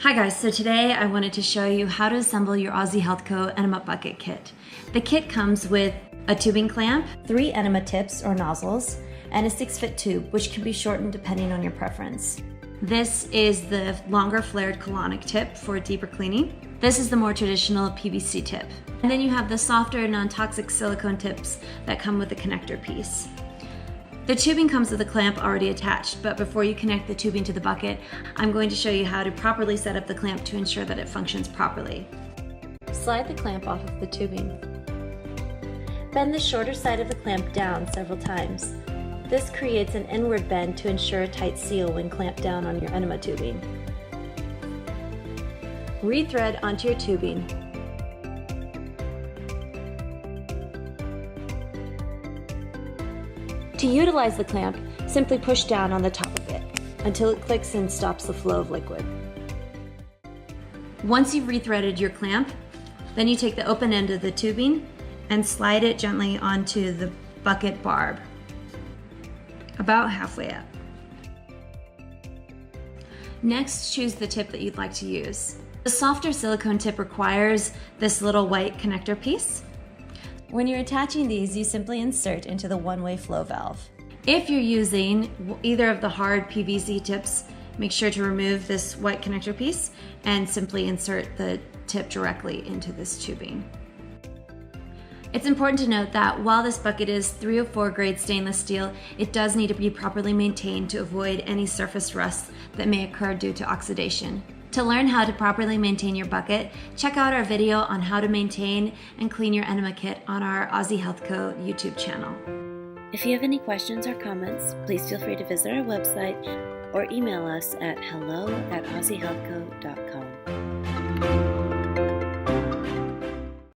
Hi guys, so today I wanted to show you how to assemble your Aussie Health Co enema bucket kit. The kit comes with a tubing clamp, 3 enema tips or nozzles, and a 6-foot tube, which can be shortened depending on your preference. This is the longer flared colonic tip for deeper cleaning. This is the more traditional PVC tip. And then you have the softer non-toxic silicone tips that come with the connector piece. The tubing comes with a clamp already attached, but before you connect the tubing to the bucket, I'm going to show you how to properly set up the clamp to ensure that it functions properly. Slide the clamp off of the tubing. Bend the shorter side of the clamp down several times. This creates an inward bend to ensure a tight seal when clamped down on your enema tubing. Re-thread onto your tubing. To utilize the clamp, simply push down on the top of it until it clicks and stops the flow of liquid. Once you've re-threaded your clamp, then you take the open end of the tubing and slide it gently onto the bucket barb, about halfway up. Next, choose the tip that you'd like to use. The softer silicone tip requires this little white connector piece. When you're attaching these, you simply insert into the one-way flow valve. If you're using either of the hard PVC tips, make sure to remove this white connector piece and simply insert the tip directly into this tubing. It's important to note that while this bucket is 304 grade stainless steel, it does need to be properly maintained to avoid any surface rust that may occur due to oxidation. To learn how to properly maintain your bucket, check out our video on how to maintain and clean your enema kit on our Aussie Health Co YouTube channel. If you have any questions or comments, please feel free to visit our website or email us at hello@aussiehealthco.com.